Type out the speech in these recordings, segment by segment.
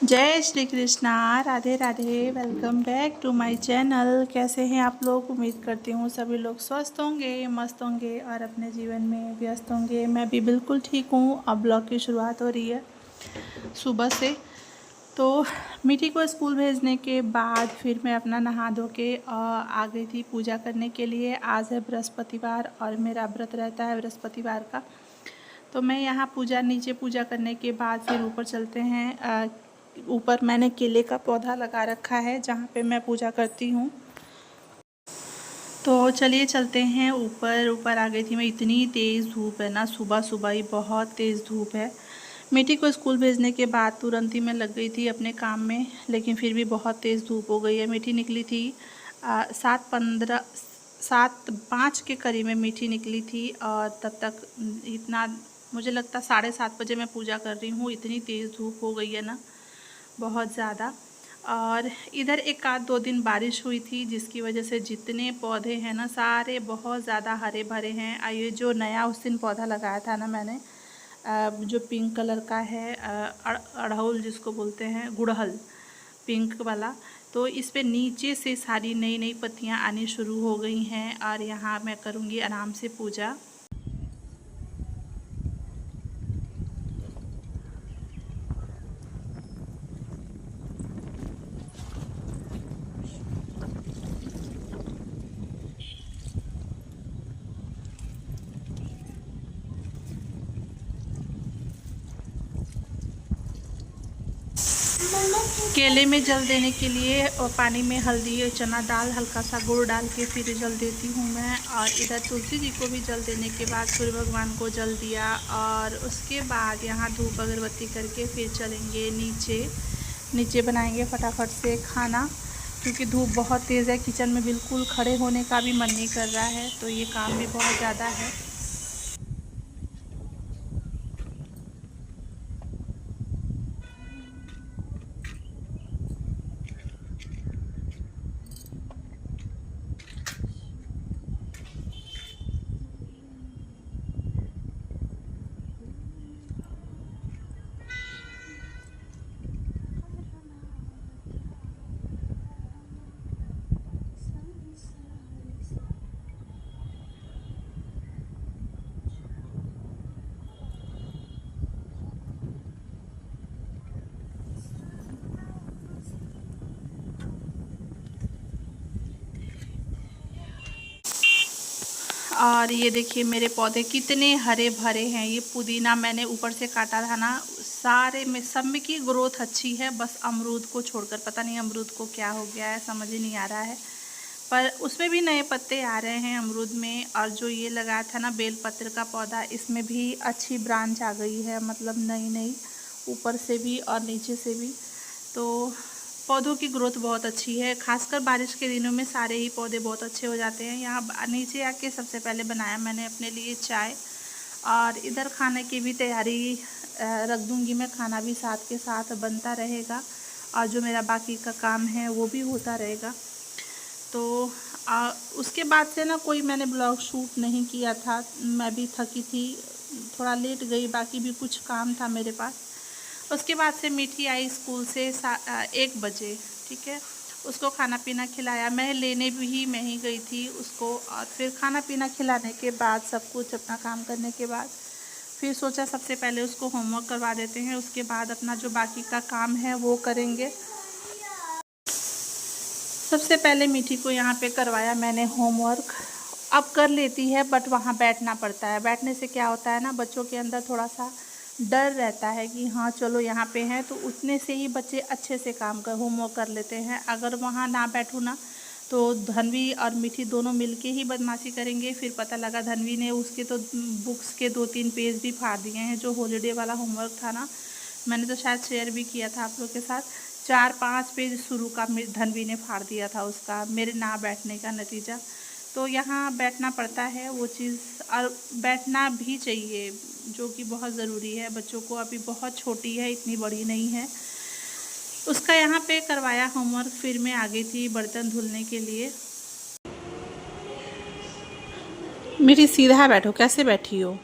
जय Shri Krishna. Radhe Radhe. Welcome back to my channel. कैसे हैं आप लोग? उम्मीद करती हूँ सभी लोग स्वस्थ होंगे, मस्त होंगे और अपने जीवन में व्यस्त होंगे। मैं भी बिल्कुल ठीक हूँ। अब ब्लॉग की शुरुआत हो रही है सुबह से। तो मीठी को स्कूल भेजने के बाद फिर मैं अपना नहा धो के आ गई थी पूजा करने के लिए। आज है बृहस्पतिवार और मेरा व्रत रहता है बृहस्पतिवार का। तो मैं यहाँ नीचे पूजा करने के बाद फिर ऊपर चलते हैं। ऊपर मैंने केले का पौधा लगा रखा है जहाँ पे मैं पूजा करती हूँ। तो चलिए चलते हैं ऊपर। ऊपर आ गई थी मैं। इतनी तेज़ धूप है ना, सुबह सुबह ही बहुत तेज़ धूप है। मीठी को स्कूल भेजने के बाद तुरंत ही मैं लग गई थी अपने काम में, लेकिन फिर भी बहुत तेज़ धूप हो गई है। मीठी निकली थी 7:05 के करीब में मीठी निकली थी और तब तक इतना मुझे लगता 7:30 बजे मैं पूजा कर रही हूँ। इतनी तेज़ धूप हो गई है ना, बहुत ज़्यादा। और इधर एक आध 2 दिन बारिश हुई थी जिसकी वजह से जितने पौधे हैं ना सारे बहुत ज़्यादा हरे भरे हैं। ये जो नया उस दिन पौधा लगाया था ना मैंने, जो पिंक कलर का है, अड़हुल जिसको बोलते हैं, गुड़हल पिंक वाला, तो इस पे नीचे से सारी नई नई पत्तियां आनी शुरू हो गई हैं और यहाँ मैं करूँगी आराम से पूजा। केले में जल देने के लिए और पानी में हल्दी और चना दाल, हल्का सा गुड़ डाल के फिर जल देती हूँ मैं। और इधर तुलसी जी को भी जल देने के बाद सूर्य भगवान को जल दिया और उसके बाद यहाँ धूप अगरबत्ती करके फिर चलेंगे नीचे। नीचे बनाएंगे फटाफट से खाना, क्योंकि धूप बहुत तेज़ है। किचन में बिल्कुल खड़े होने का भी मन नहीं कर रहा है, तो ये काम भी बहुत ज़्यादा है। और ये देखिए मेरे पौधे कितने हरे भरे हैं। ये पुदीना मैंने ऊपर से काटा था ना, सारे में सब में की ग्रोथ अच्छी है, बस अमरूद को छोड़कर। पता नहीं अमरूद को क्या हो गया है, समझ ही नहीं आ रहा है। पर उसमें भी नए पत्ते आ रहे हैं अमरूद में। और जो ये लगाया था ना बेलपत्र का पौधा, इसमें भी अच्छी ब्रांच आ गई है, मतलब नई नई, ऊपर से भी और नीचे से भी। तो पौधों की ग्रोथ बहुत अच्छी है। खासकर बारिश के दिनों में सारे ही पौधे बहुत अच्छे हो जाते हैं। यहाँ नीचे आके सबसे पहले बनाया मैंने अपने लिए चाय, और इधर खाने की भी तैयारी रख दूँगी मैं। खाना भी साथ के साथ बनता रहेगा और जो मेरा बाकी का काम है वो भी होता रहेगा। तो उसके बाद से ना कोई मैंने ब्लॉग शूट नहीं किया था। मैं भी थकी थी, थोड़ा लेट गई, बाकी भी कुछ काम था मेरे पास। उसके बाद से मीठी आई स्कूल से 1 बजे, ठीक है। उसको खाना पीना खिलाया, मैं लेने भी मैं ही गई थी उसको। और फिर खाना पीना खिलाने के बाद, सब कुछ अपना काम करने के बाद, फिर सोचा सबसे पहले उसको होमवर्क करवा देते हैं, उसके बाद अपना जो बाकी का काम है वो करेंगे। सबसे पहले मीठी को यहाँ पे करवाया मैंने होमवर्क। अब कर लेती है, बट वहाँ बैठना पड़ता है। बैठने से क्या होता है ना, बच्चों के अंदर थोड़ा सा डर रहता है कि हाँ चलो यहाँ पे हैं, तो उतने से ही बच्चे अच्छे से होमवर्क कर लेते हैं। अगर वहाँ ना बैठूँ ना, तो धनवी और मीठी दोनों मिलके ही बदमाशी करेंगे। फिर पता लगा धनवी ने उसके तो बुक्स के 2-3 पेज भी फाड़ दिए हैं। जो हॉलीडे वाला होमवर्क था ना, मैंने तो शायद शेयर भी किया था आप लोग के साथ। 4-5 पेज शुरू का धनवी ने फाड़ दिया था उसका, मेरे ना बैठने का नतीजा। तो यहाँ बैठना पड़ता है वो चीज़, और बैठना भी चाहिए, जो कि बहुत ज़रूरी है बच्चों को। अभी बहुत छोटी है, इतनी बड़ी नहीं है। उसका यहाँ पे करवाया होमवर्क, फिर मैं आ गई थी बर्तन धुलने के लिए। मेरी सीधा बैठो, कैसे बैठी हो?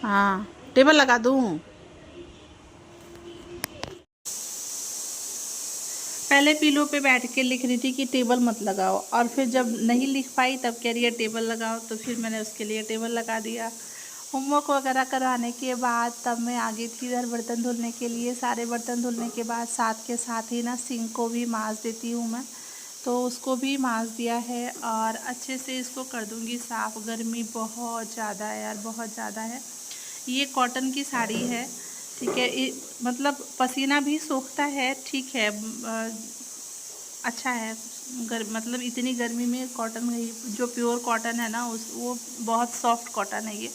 हाँ, टेबल लगा दूँ? पहले पिलो पे बैठ के लिख रही थी कि टेबल मत लगाओ, और फिर जब नहीं लिख पाई तब कह रही है टेबल लगाओ, तो फिर मैंने उसके लिए टेबल लगा दिया। होमवर्क वगैरह करवाने के बाद तब मैं आ गई थी इधर बर्तन धुलने के लिए। सारे बर्तन धुलने के बाद साथ के साथ ही ना सिंक को भी मांज देती हूँ मैं, तो उसको भी मांज दिया है और अच्छे से इसको कर दूँगी साफ़। गर्मी बहुत ज़्यादा है यार, बहुत ज़्यादा है। ये कॉटन की साड़ी है, ठीक है, मतलब पसीना भी सोखता है, ठीक है, अच्छा है। मतलब इतनी गर्मी में कॉटन जो प्योर कॉटन है ना वो बहुत सॉफ्ट कॉटन है ये,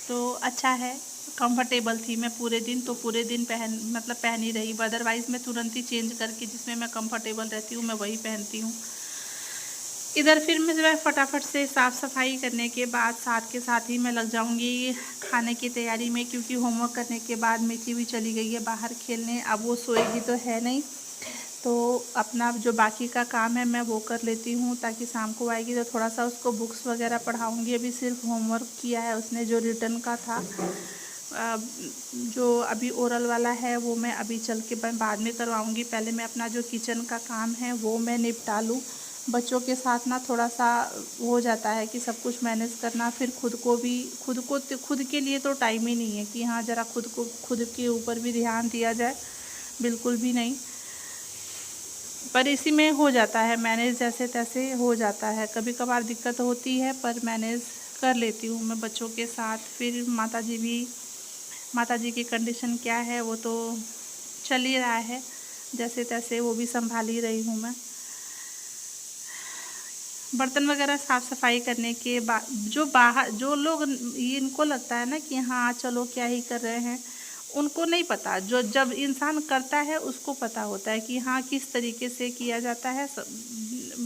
तो अच्छा है। कंफर्टेबल थी मैं पूरे दिन, तो पूरे दिन पहन ही रही। अदरवाइज़ मैं तुरंत ही चेंज करके जिसमें मैं कंफर्टेबल रहती हूँ मैं वही पहनती हूँ। इधर फिर मैं फटाफट से साफ़ सफाई करने के बाद साथ के साथ ही मैं लग जाऊंगी खाने की तैयारी में, क्योंकि होमवर्क करने के बाद मीठी भी चली गई है बाहर खेलने। अब वो सोएगी तो है नहीं, तो अपना जो बाकी का काम है मैं वो कर लेती हूँ, ताकि शाम को आएगी तो थोड़ा सा उसको बुक्स वगैरह पढ़ाऊँगी। अभी सिर्फ होमवर्क किया है उसने जो रिटर्न का था, जो अभी ओरल वाला है वो मैं अभी चल के बाद में करवाऊँगी। पहले मैं अपना जो किचन का काम है वो मैं निपटा लूँ। बच्चों के साथ ना थोड़ा सा हो जाता है कि सब कुछ मैनेज करना, फिर खुद के लिए तो टाइम ही नहीं है कि हाँ ज़रा खुद के ऊपर भी ध्यान दिया जाए, बिल्कुल भी नहीं। पर इसी में हो जाता है मैनेज, जैसे तैसे हो जाता है। कभी कभार दिक्कत होती है पर मैनेज कर लेती हूँ मैं बच्चों के साथ। फिर माता जी की कंडीशन क्या है वो तो चल ही रहा है, जैसे तैसे वो भी संभाल ही रही हूँ मैं। बर्तन वगैरह साफ़ सफाई करने के बाद जो लोग इनको लगता है ना कि हाँ चलो क्या ही कर रहे हैं, उनको नहीं पता। जो जब इंसान करता है उसको पता होता है कि हाँ किस तरीके से किया जाता है।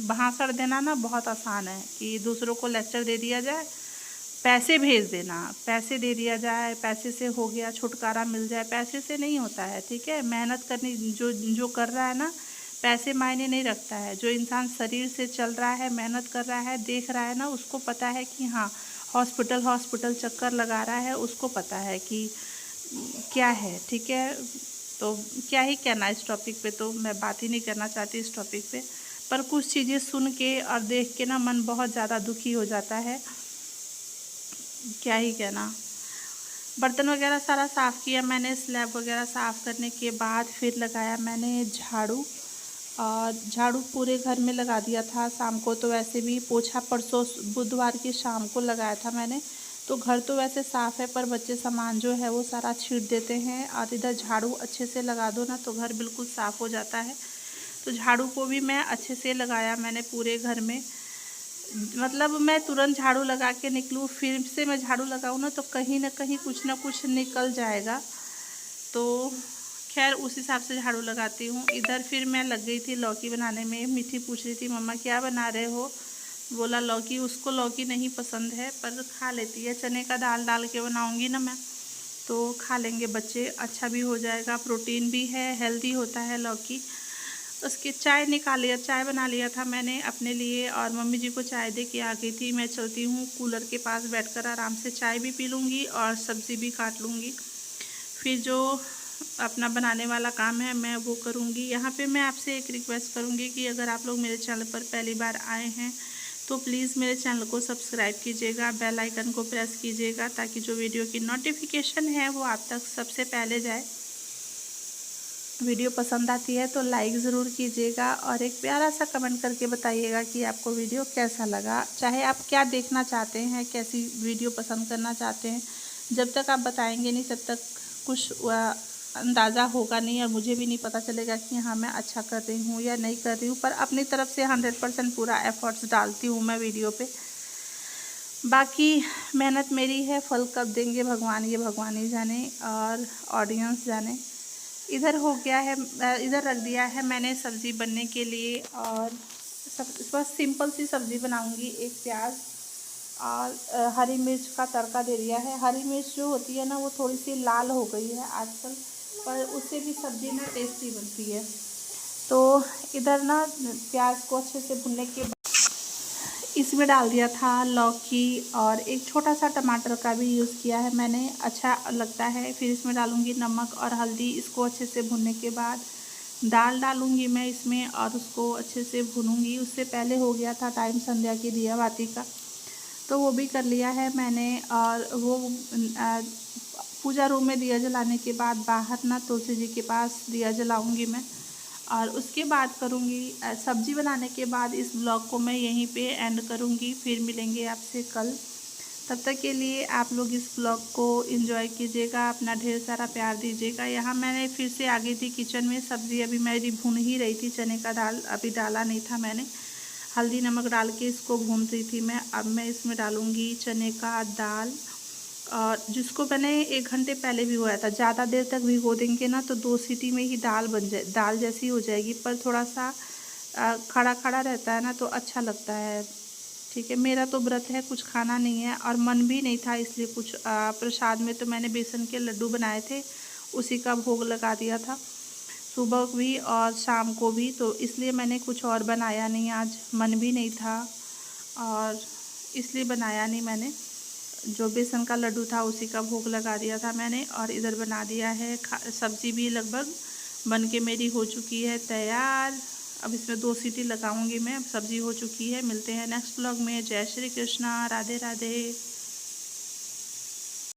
भाषण देना ना बहुत आसान है कि दूसरों को लेक्चर दे दिया जाए, पैसे भेज देना, पैसे दे दिया जाए, पैसे से हो गया, छुटकारा मिल जाए, पैसे से नहीं होता है, ठीक है। मेहनत करनी जो कर रहा है ना, पैसे मायने नहीं रखता है। जो इंसान शरीर से चल रहा है, मेहनत कर रहा है, देख रहा है ना, उसको पता है कि हाँ हॉस्पिटल चक्कर लगा रहा है, उसको पता है कि क्या है, ठीक है। तो क्या ही कहना इस टॉपिक पे, तो मैं बात ही नहीं करना चाहती इस टॉपिक पे। पर कुछ चीज़ें सुन के और देख के ना मन बहुत ज़्यादा दुखी हो जाता है, क्या ही कहना। बर्तन वगैरह सारा साफ़ किया मैंने। स्लैब वगैरह साफ़ करने के बाद फिर लगाया मैंने झाड़ू, और झाड़ू पूरे घर में लगा दिया था शाम को। तो वैसे भी पोछा परसों बुधवार की शाम को लगाया था मैंने, तो घर तो वैसे साफ़ है पर बच्चे सामान जो है वो सारा छीट देते हैं। और इधर झाड़ू अच्छे से लगा दो ना तो घर बिल्कुल साफ़ हो जाता है। तो झाड़ू को भी मैं अच्छे से लगाया मैंने पूरे घर में। मतलब मैं तुरंत झाड़ू लगा के निकलूँ फिर से मैं झाड़ू लगाऊँ ना तो कहीं ना कहीं कुछ ना कुछ निकल जाएगा, तो खैर उस हिसाब से झाड़ू लगाती हूँ। इधर फिर मैं लग गई थी लौकी बनाने में। मीठी पूछ रही थी मम्मा क्या बना रहे हो, बोला लौकी। उसको लौकी नहीं पसंद है पर खा लेती है। चने का दाल डाल के बनाऊँगी ना मैं तो खा लेंगे बच्चे, अच्छा भी हो जाएगा, प्रोटीन भी है, हेल्दी होता है लौकी। उसकी चाय निकाल लिया, चाय बना लिया था मैंने अपने लिए और मम्मी जी को चाय दे के आ गई थी। मैं चलती हूँ कूलर के पास बैठकर आराम से चाय भी पी लूँगी और सब्ज़ी भी काट लूँगी। फिर जो अपना बनाने वाला काम है मैं वो करूँगी। यहाँ पे मैं आपसे एक रिक्वेस्ट करूँगी कि अगर आप लोग मेरे चैनल पर पहली बार आए हैं तो प्लीज़ मेरे चैनल को सब्सक्राइब कीजिएगा, बेल आइकन को प्रेस कीजिएगा, ताकि जो वीडियो की नोटिफिकेशन है वो आप तक सबसे पहले जाए। वीडियो पसंद आती है तो लाइक ज़रूर कीजिएगा और एक प्यारा सा कमेंट करके बताइएगा कि आपको वीडियो कैसा लगा। चाहे आप क्या देखना चाहते हैं, कैसी वीडियो पसंद करना चाहते हैं, जब तक आप बताएंगे नहीं तब तक कुछ अंदाज़ा होगा नहीं और मुझे भी नहीं पता चलेगा कि हाँ मैं अच्छा कर रही हूँ या नहीं कर रही हूँ। पर अपनी तरफ से 100% पूरा एफर्ट्स डालती हूँ मैं वीडियो पे। बाकी मेहनत मेरी है, फल कब देंगे भगवान, ये भगवान ही जाने और ऑडियंस जाने। इधर हो गया है, इधर रख दिया है मैंने सब्ज़ी बनने के लिए। और बस सिंपल सी सब्ज़ी बनाऊंगी, एक प्याज और हरी मिर्च का तड़का दे दिया है। हरी मिर्च जो होती है ना वो थोड़ी सी लाल हो गई है आजकल, पर उससे भी सब्ज़ी ना टेस्टी बनती है। तो इधर ना प्याज को अच्छे से भुनने के बाद इसमें डाल दिया था लौकी और एक छोटा सा टमाटर का भी यूज़ किया है मैंने, अच्छा लगता है। फिर इसमें डालूँगी नमक और हल्दी। इसको अच्छे से भुनने के बाद दाल डालूँगी मैं इसमें और उसको अच्छे से भूनूँगी। उससे पहले हो गया था टाइम संध्या की दिया बाती का, तो वो भी कर लिया है मैंने। और वो पूजा रूम में दिया जलाने के बाद बाहर ना तुलसी जी के पास दिया जलाऊँगी मैं, और उसके बाद करूँगी सब्ज़ी बनाने के बाद इस ब्लॉग को मैं यहीं पे एंड करूँगी। फिर मिलेंगे आपसे कल। तब तक के लिए आप लोग इस ब्लॉग को एंजॉय कीजिएगा, अपना ढेर सारा प्यार दीजिएगा। यहाँ मैंने फिर से आ गई थी किचन में। सब्ज़ी अभी मेरी भून ही रही थी, चने का दाल अभी डाला नहीं था मैंने। हल्दी नमक डाल के इसको भून रही थी मैं। अब मैं इसमें डालूँगी चने का दाल, और जिसको मैंने 1 घंटे पहले भिगोया था। ज़्यादा देर तक भिगो देंगे ना तो 2 सीटी में ही दाल बन जाए, दाल जैसी हो जाएगी, पर थोड़ा सा खड़ा खड़ा रहता है ना तो अच्छा लगता है। ठीक है, मेरा तो व्रत है, कुछ खाना नहीं है और मन भी नहीं था, इसलिए कुछ प्रसाद में तो मैंने बेसन के लड्डू बनाए थे, उसी का भोग लगा दिया था सुबह भी और शाम को भी, तो इसलिए मैंने कुछ और बनाया नहीं। आज मन भी नहीं था और इसलिए बनाया नहीं मैंने। जो बेसन का लड्डू था उसी का भोग लगा दिया था मैंने, और इधर बना दिया है। सब्ज़ी भी लगभग बन के मेरी हो चुकी है तैयार। अब इसमें 2 सीटी लगाऊंगी मैं। अब सब्ज़ी हो चुकी है। मिलते हैं नेक्स्ट ब्लॉग में। जय श्री कृष्णा, राधे राधे।